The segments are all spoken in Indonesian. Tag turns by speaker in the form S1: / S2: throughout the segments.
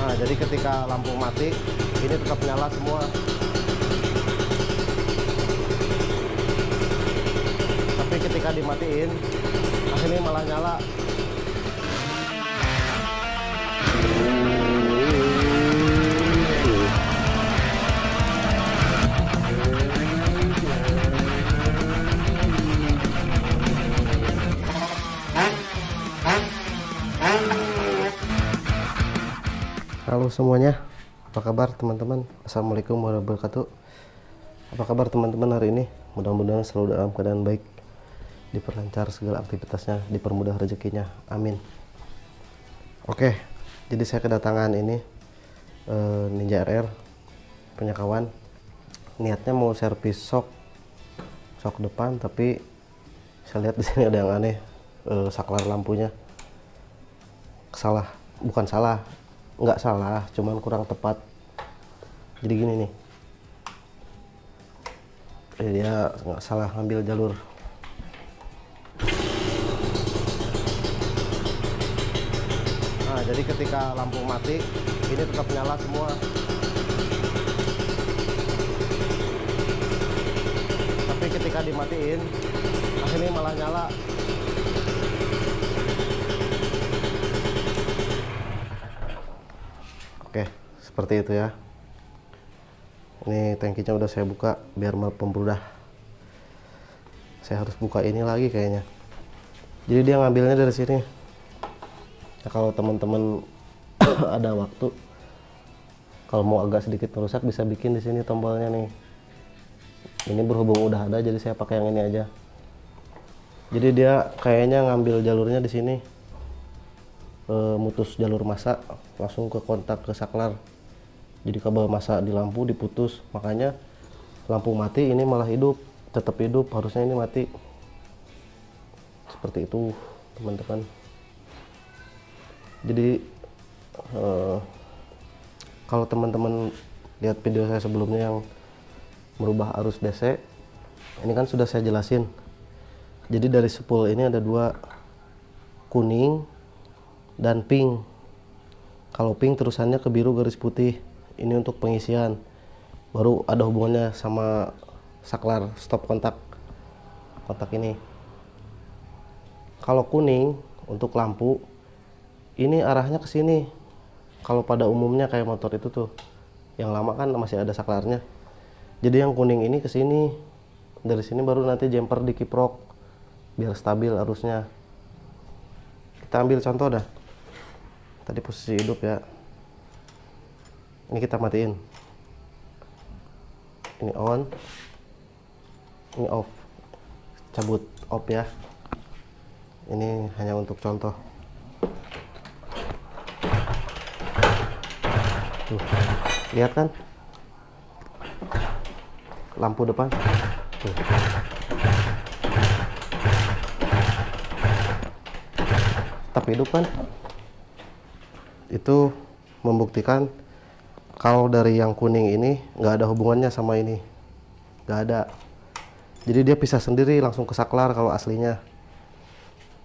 S1: Nah, jadi ketika lampu mati, ini tetap nyala semua. Tapi ketika dimatiin, nah ini malah nyala. Halo semuanya, apa kabar teman-teman? Assalamualaikum warahmatullahi wabarakatuh. Apa kabar teman-teman hari ini? Mudah-mudahan selalu dalam keadaan baik, diperlancar segala aktivitasnya, dipermudah rezekinya, amin. Oke, jadi saya kedatangan ini Ninja RR punya kawan. Niatnya mau servis shock depan, tapi saya lihat di sini ada yang aneh, saklar lampunya nggak salah, cuman kurang tepat. Jadi gini nih, dia nggak salah ngambil jalur. Nah, jadi ketika lampu mati, ini tetap nyala semua. Tapi ketika dimatiin, nah ini malah nyala. Oke, seperti itu ya. Ini tangkinya udah saya buka biar mempermudah. Saya harus buka ini lagi kayaknya. Jadi dia ngambilnya dari sini. Nah, kalau teman-teman ada waktu, kalau mau agak sedikit merusak bisa bikin di sini tombolnya nih. Ini berhubung udah ada, jadi saya pakai yang ini aja. Jadi dia kayaknya ngambil jalurnya di sini. Mutus jalur massa langsung ke kontak ke saklar, jadi kabel massa di lampu diputus, makanya lampu mati ini malah hidup, tetap hidup, harusnya ini mati. Seperti itu teman-teman. Jadi kalau teman-teman lihat video saya sebelumnya yang merubah arus DC, ini kan sudah saya jelasin. Jadi dari spool ini ada dua, kuning dan pink. Kalau pink terusannya ke biru garis putih, ini untuk pengisian, baru ada hubungannya sama saklar stop kontak ini. Kalau kuning untuk lampu, ini arahnya ke sini. Kalau pada umumnya kayak motor itu tuh, yang lama kan masih ada saklarnya. Jadi yang kuning ini ke sini, dari sini baru nanti jumper dikiprok biar stabil arusnya. Kita ambil contoh dah. Tadi posisi hidup ya. Ini kita matiin. Ini on. Ini off. Cabut off ya. Ini hanya untuk contoh. Tuh, lihat kan? Lampu depan. Tuh. Tetap hidup kan? Itu membuktikan kalau dari yang kuning ini nggak ada hubungannya sama ini, nggak ada. Jadi dia pisah sendiri langsung ke saklar kalau aslinya.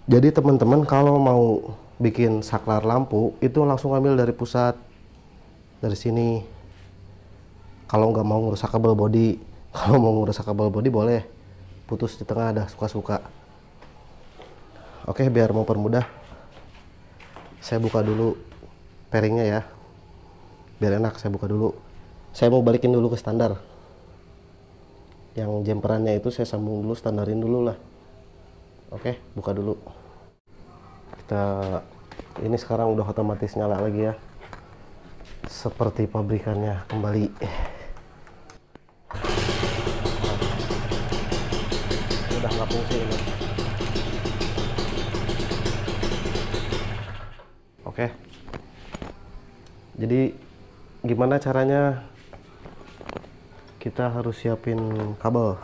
S1: Jadi teman-teman kalau mau bikin saklar lampu itu langsung ambil dari pusat, dari sini. Kalau nggak mau ngerusak kabel body, kalau mau ngerusak kabel body boleh putus di tengah, ada suka-suka. Oke, biar mau permudah, saya buka dulu pairingnya ya, biar enak. Saya buka dulu, saya mau balikin dulu ke standar. Yang jemperannya itu saya sambung dulu, standarin dulu lah. Oke, buka dulu. Ini sekarang udah otomatis nyala lagi ya, seperti pabrikannya kembali. Udah nggak fungsi ini. Oke. Jadi gimana caranya? Kita harus siapin kabel.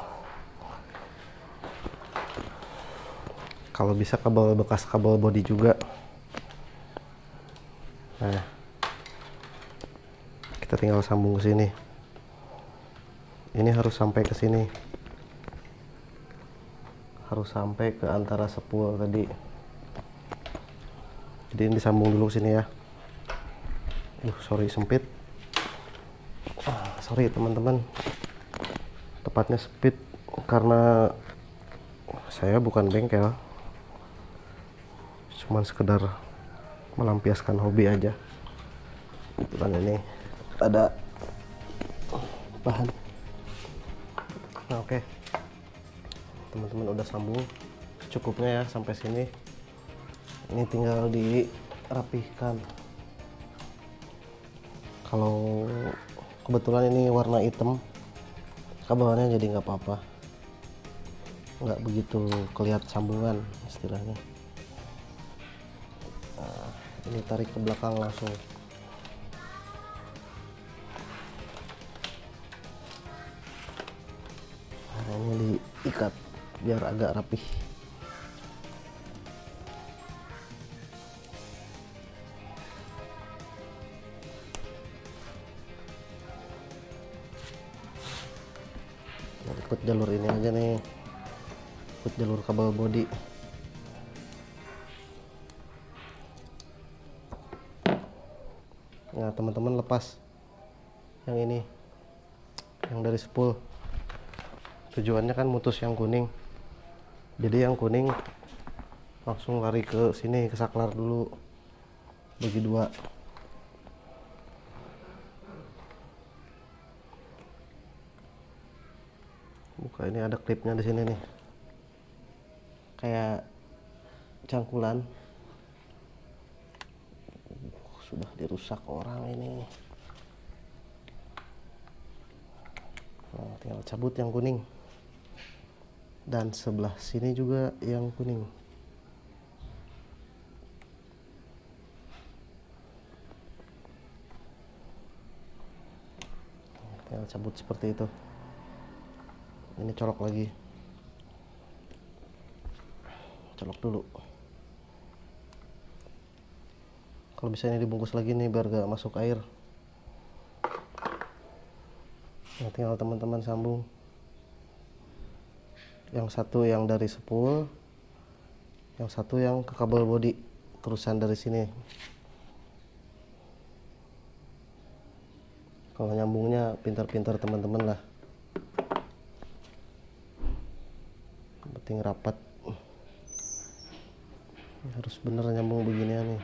S1: Kalau bisa kabel bekas kabel body juga. Nah, kita tinggal sambung ke sini. Ini harus sampai ke sini. Harus sampai ke antara spool tadi. Jadi ini disambung dulu ke sini ya. Sorry sempit. Sorry teman-teman, tepatnya sempit karena saya bukan bengkel, cuman sekedar melampiaskan hobi aja. Kebetulan ini ada bahan. Nah, oke. Teman-teman udah sambung cukupnya ya sampai sini. Ini tinggal dirapihkan. Kalau kebetulan ini warna hitam, kabelnya jadi nggak apa-apa, nggak begitu kelihatan sambungan istilahnya. Nah, ini tarik ke belakang langsung. Nah, ini diikat biar agak rapih. Ikut jalur ini aja nih, ikut jalur kabel bodi. Nah teman-teman, lepas yang ini, yang dari spool. Tujuannya kan mutus yang kuning, jadi yang kuning langsung lari ke sini, ke saklar dulu, bagi dua. Buka, ini ada klipnya di sini nih, kayak cangkulan. Sudah dirusak orang ini. Nah, tinggal cabut yang kuning, dan sebelah sini juga yang kuning. Tinggal cabut seperti itu. Ini colok lagi, colok dulu. Kalau bisa ini dibungkus lagi nih biar gak masuk air. Nah, tinggal teman-teman sambung. Yang satu yang dari spool, yang satu yang ke kabel bodi, terusan dari sini. Kalau nyambungnya pintar-pintar teman-teman lah, penting rapat. Ini harus bener nyambung beginian nih.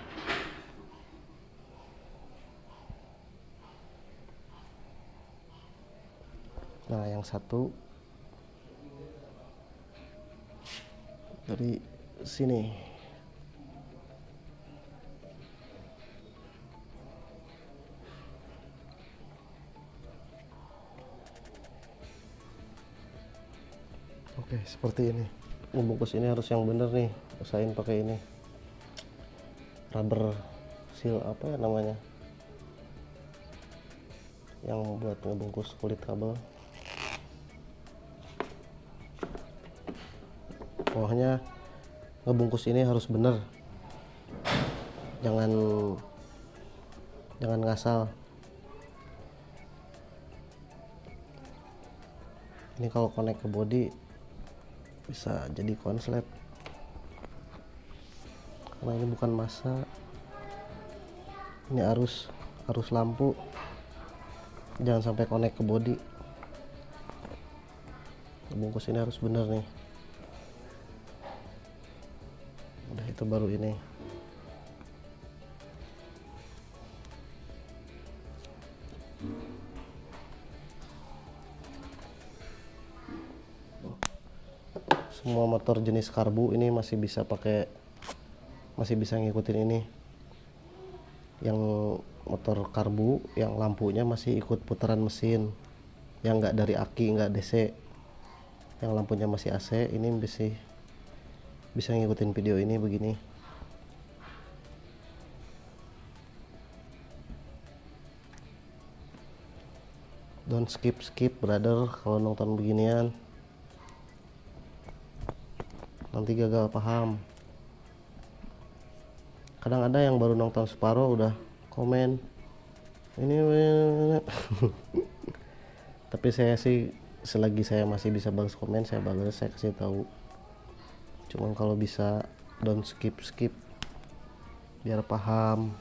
S1: Nah, yang satu dari sini. Oke, seperti ini. Membungkus ini harus yang bener nih. Usahain pakai ini, rubber seal, apa ya namanya, yang buat ngebungkus kulit kabel. Pokoknya ngebungkus ini harus bener, jangan ngasal. Ini kalau connect ke body bisa jadi konslet, karena ini bukan massa, ini arus lampu. Jangan sampai connect ke body. Bungkus ini harus bener nih. Udah, itu baru ini. Semua motor jenis karbu ini masih bisa ngikutin ini. Yang motor karbu yang lampunya masih ikut putaran mesin, yang nggak dari aki, nggak DC, yang lampunya masih AC, ini bisa ngikutin video ini begini. Don't skip brother kalau nonton beginian, nanti gagal paham. Kadang ada yang baru nonton separuh udah komen ini tapi saya sih, selagi saya masih bisa balas komen, saya balas, saya kasih tahu. Cuman kalau bisa don't skip biar paham.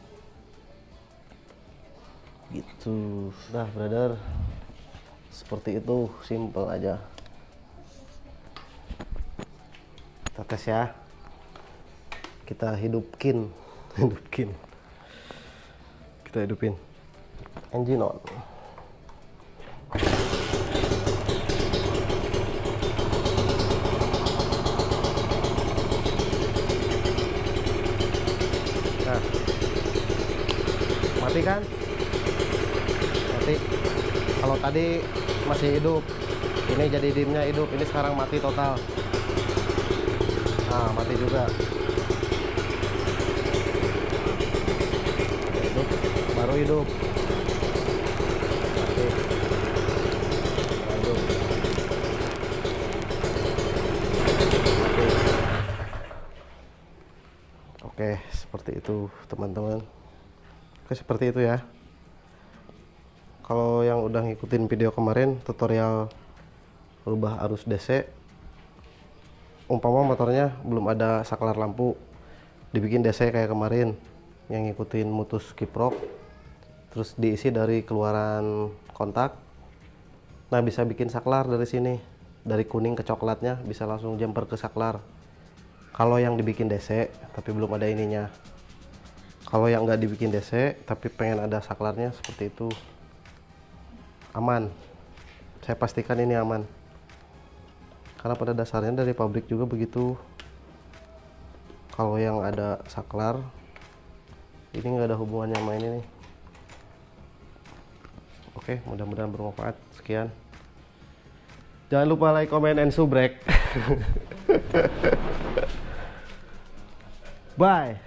S1: gitu. Nah brother, seperti itu, simple aja. Kita tes ya, kita hidupin kita hidupin engine on. Nah, mati kan? Mati. Kalau tadi masih hidup, ini jadi dimnya hidup, ini sekarang mati total. Nah, mati juga. Hidup, baru hidup. Mati. Hidup. Mati. Oke, seperti itu teman-teman. Oke, seperti itu ya. Kalau yang udah ngikutin video kemarin, tutorial rubah arus DC, umpama motornya belum ada saklar lampu, dibikin DC kayak kemarin yang ngikutin mutus kiprok, terus diisi dari keluaran kontak. Nah, bisa bikin saklar dari sini, dari kuning ke coklatnya bisa langsung jumper ke saklar. Kalau yang dibikin DC tapi belum ada ininya. Kalau yang nggak dibikin DC tapi pengen ada saklarnya, seperti itu, aman. Saya pastikan ini aman, karena pada dasarnya dari pabrik juga begitu. Kalau yang ada saklar ini nggak ada hubungannya sama ini nih. Oke, mudah-mudahan bermanfaat. Sekian, jangan lupa like, comment, and subrek. Bye.